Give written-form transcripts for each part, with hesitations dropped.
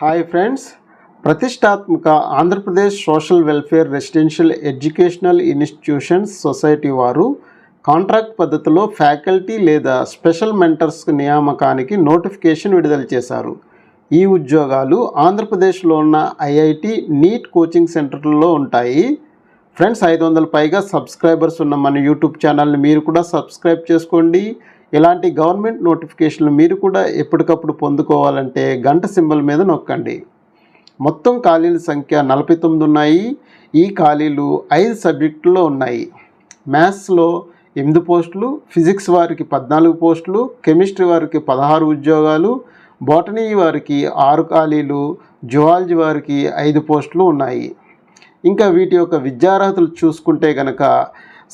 Hi friends, ప్రతిష్టాత్మక Andhra Pradesh social welfare residential educational institutions society వారు contract పద్ధతిలో ఫ్యాకల్టీ లేదా స్పెషల్ మెంటర్స్ నియామకానికి నోటిఫికేషన్ విడుదల చేశారు. ఈ ఉద్యోగాలు ఆంధ్రప్రదేశ్లో ఉన్న ఐఐటి నీట్ కోచింగ్ సెంటర్లలో ఉంటాయి. ఫ్రెండ్స్, 500 పైగా సబ్స్క్రైబర్స్ ఉన్న మన యూట్యూబ్ ఛానల్ని మీరు కూడా సబ్స్క్రైబ్ చేసుకోండి. ఇలాంటి గవర్నమెంట్ నోటిఫికేషన్లు మీరు కూడా ఎప్పటికప్పుడు పొందుకోవాలంటే గంట సింబల్ మీద నొక్కండి. మొత్తం ఖాళీల సంఖ్య 49 ఉన్నాయి. ఈ ఖాళీలు 5 సబ్జెక్టుల్లో ఉన్నాయి. మ్యాథ్స్లో 8 పోస్టులు, ఫిజిక్స్ వారికి 14 పోస్టులు, కెమిస్ట్రీ వారికి 16 ఉద్యోగాలు, బోటనీ వారికి 6 ఖాళీలు, జువాలజీ వారికి 5 పోస్టులు ఉన్నాయి. ఇంకా వీటి యొక్క విద్యార్హతలు చూసుకుంటే కనుక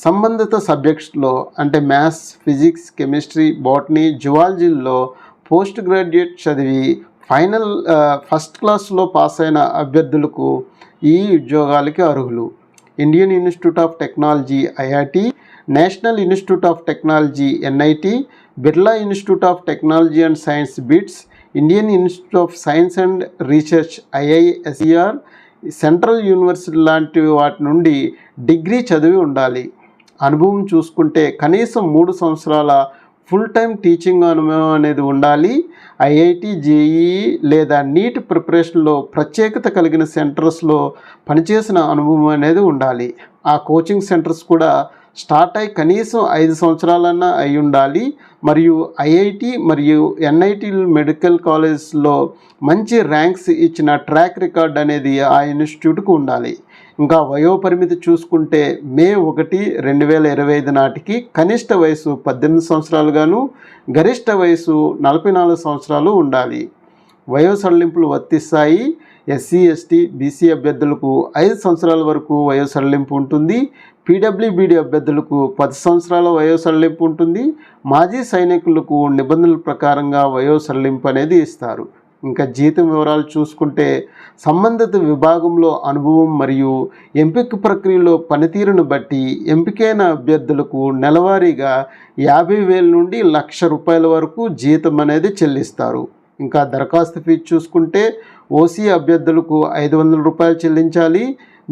సంబంధిత సబ్జెక్ట్స్లో అంటే మ్యాథ్స్, ఫిజిక్స్, కెమిస్ట్రీ, బోటనీ, జువాలజీల్లో పోస్ట్ గ్రాడ్యుయేట్ చదివి ఫస్ట్ క్లాస్లో పాస్ అయిన అభ్యర్థులకు ఈ ఉద్యోగాలకి అర్హులు. Indian Institute of Technology IIT, National Institute of Technology NIT, Birla Institute of Technology and Science BITS, Indian Institute of Science and Research IISER, central university లాంటి వాటి నుండి డిగ్రీ చదివి ఉండాలి. అనుభవం చూసుకుంటే కనీసం 3 సంవత్సరాల ఫుల్ టైం టీచింగ్ అనుభవం అనేది ఉండాలి. ఐఐటి, జేఈఈ లేదా నీట్ ప్రిపరేషన్లో ప్రత్యేకత కలిగిన సెంటర్స్లో పనిచేసిన అనుభవం అనేది ఉండాలి. ఆ కోచింగ్ సెంటర్స్ కూడా స్టార్ట్ అయి కనీసం 5 సంవత్సరాలన్నా అయి ఉండాలి. మరియు ఐఐటి మరియు ఎన్ఐటి మెడికల్ కాలేజ్లో మంచి ర్యాంక్స్ ఇచ్చిన ట్రాక్ రికార్డ్ అనేది ఆ ఇన్స్టిట్యూట్కు ఉండాలి. ఇంకా వయోపరిమితి చూసుకుంటే మే 1, 2025 నాటికి కనిష్ట వయసు 18 సంవత్సరాలుగాను, గరిష్ట వయసు 44 సంవత్సరాలు ఉండాలి. వయో సడలింపులు వర్తిస్తాయి. ఎస్సీ, ఎస్టీ, బీసీ అభ్యర్థులకు 5 సంవత్సరాల వరకు వయో సడలింపు ఉంటుంది. పీడబ్ల్యూబీడీ అభ్యర్థులకు 10 సంవత్సరాల వయో సడలింపు ఉంటుంది. మాజీ సైనికులకు నిబంధనల ప్రకారంగా వయో సడలింపు అనేది ఇస్తారు. ఇంకా జీతం వివరాలు చూసుకుంటే సంబంధిత విభాగంలో అనుభవం మరియు ఎంపిక ప్రక్రియలో పనితీరును బట్టి ఎంపికైన అభ్యర్థులకు నెలవారీగా 50,000 నుండి ₹1,00,000 వరకు జీతం అనేది చెల్లిస్తారు. ఇంకా దరఖాస్తు ఫీజు చూసుకుంటే ఓసీ అభ్యర్థులకు ₹500 చెల్లించాలి.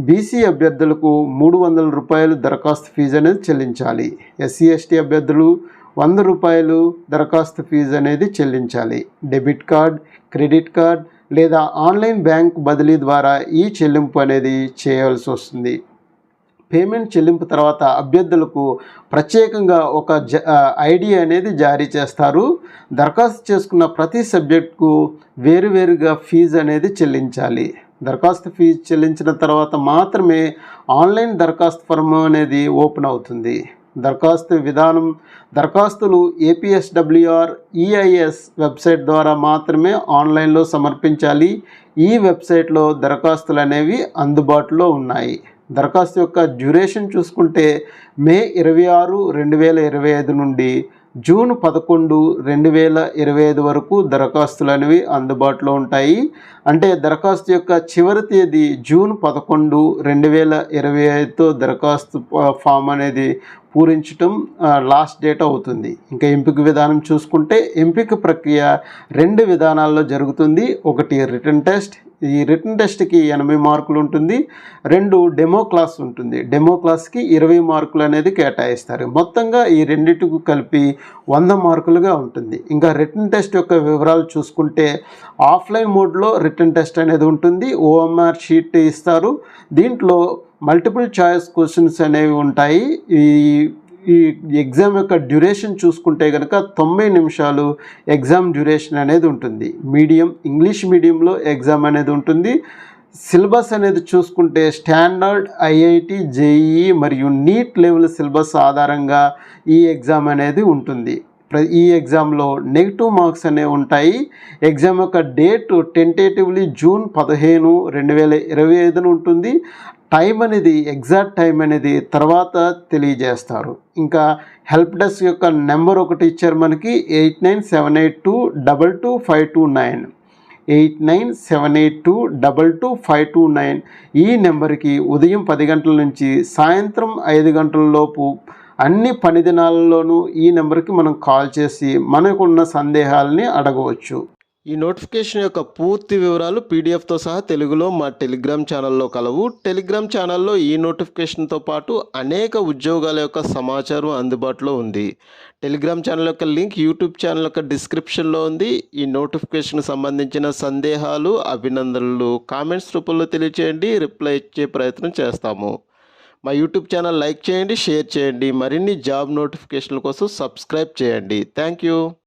బీసీ అభ్యర్థులకు ₹300 దరఖాస్తు ఫీజు అనేది చెల్లించాలి. ఎస్సీ, ఎస్టీ అభ్యర్థులు ₹100 దరఖాస్తు ఫీజు అనేది చెల్లించాలి. డెబిట్ కార్డ్, క్రెడిట్ కార్డ్ లేదా ఆన్లైన్ బ్యాంక్ బదిలీ ద్వారా ఈ చెల్లింపు అనేది చేయాల్సి వస్తుంది. పేమెంట్ చెల్లింపు తర్వాత అభ్యర్థులకు ప్రత్యేకంగా ఒక ఐడి అనేది జారీ చేస్తారు. దరఖాస్తు చేసుకున్న ప్రతి సబ్జెక్టుకు వేరువేరుగా ఫీజు అనేది చెల్లించాలి. దరఖాస్తు ఫీజు చెల్లించిన తర్వాత మాత్రమే ఆన్లైన్ దరఖాస్తు ఫారం అనేది ఓపెన్ అవుతుంది. దరఖాస్తు విధానం: దరఖాస్తులు ఏపీఎస్డబ్ల్యూఆర్ ఈఐఎస్ వెబ్సైట్ ద్వారా మాత్రమే ఆన్లైన్లో సమర్పించాలి. ఈ వెబ్సైట్లో దరఖాస్తులు అనేవి అందుబాటులో ఉన్నాయి. దరఖాస్తు యొక్క డ్యూరేషన్ చూసుకుంటే మే 26, 2025 నుండి జూన్ 11, 2025 వరకు దరఖాస్తులు అనేవి అందుబాటులో ఉంటాయి. అంటే దరఖాస్తు యొక్క చివరి తేదీ జూన్ 11, 2025తో దరఖాస్తు ఫామ్ అనేది పూరించడం లాస్ట్ డేట్ అవుతుంది. ఇంకా ఎంపిక విధానం చూసుకుంటే ఎంపిక ప్రక్రియ 2 విధానాల్లో జరుగుతుంది. ఒకటి రిటన్ టెస్ట్. ఈ రిటన్ టెస్ట్కి 80 మార్కులు ఉంటుంది. 2 డెమో క్లాస్ ఉంటుంది. డెమో క్లాస్కి 20 మార్కులు అనేది కేటాయిస్తారు. మొత్తంగా ఈ రెండింటికి కలిపి 100 మార్కులుగా ఉంటుంది. ఇంకా రిటన్ టెస్ట్ యొక్క వివరాలు చూసుకుంటే ఆఫ్లైన్ మోడ్లో రిటన్ టెస్ట్ అనేది ఉంటుంది. ఓఎంఆర్ షీట్ ఇస్తారు. దీంట్లో మల్టిపుల్ చాయిస్ క్వశ్చన్స్ అనేవి ఉంటాయి. ఈ ఎగ్జామ్ యొక్క డ్యూరేషన్ చూసుకుంటే కనుక 90 నిమిషాలు ఎగ్జామ్ డ్యూరేషన్ అనేది ఉంటుంది. ఇంగ్లీష్ మీడియంలో ఎగ్జామ్ అనేది ఉంటుంది. సిలబస్ అనేది చూసుకుంటే స్టాండర్డ్ ఐఐటి, జేఈఈ మరియు నీట్ లెవెల్ సిలబస్ ఆధారంగా ఈ ఎగ్జామ్ అనేది ఉంటుంది. ఈ ఎగ్జామ్లో నెగిటివ్ మార్క్స్ అనేవి ఉంటాయి. ఎగ్జామ్ యొక్క డేట్ టెంటేటివ్లీ జూన్ 15, 2025 ఉంటుంది. టైం అనేది ఎగ్జాక్ట్ టైం అనేది తర్వాత తెలియజేస్తారు. ఇంకా హెల్ప్ డెస్క్ యొక్క నెంబర్ ఒకటి ఇచ్చారు మనకి 8978222529 8978222529. ఈ నెంబర్కి ఉదయం 10 గంటల నుంచి సాయంత్రం 5 గంటల లోపు అన్ని పని దినాలలోనూ ఈ నెంబర్కి మనం కాల్ చేసి మనకున్న సందేహాలని అడగవచ్చు. ఈ నోటిఫికేషన్ యొక్క పూర్తి వివరాలు పీడిఎఫ్తో సహా తెలుగులో మా టెలిగ్రామ్ ఛానల్లో కలవు. టెలిగ్రామ్ ఛానల్లో ఈ నోటిఫికేషన్తో పాటు అనేక ఉద్యోగాల యొక్క సమాచారం అందుబాటులో ఉంది. టెలిగ్రామ్ ఛానల్ యొక్క లింక్ యూట్యూబ్ ఛానల్ యొక్క డిస్క్రిప్షన్లో ఉంది. ఈ నోటిఫికేషన్కి సంబంధించిన సందేహాలు, అభినందనలు కామెంట్స్ రూపంలో తెలియచేయండి, రిప్లై ఇచ్చే ప్రయత్నం చేస్తాము. మా యూట్యూబ్ ఛానల్ లైక్ చేయండి, షేర్ చేయండి. మరిన్ని జాబ్ నోటిఫికేషన్ల కోసం సబ్స్క్రైబ్ చేయండి. Thank you.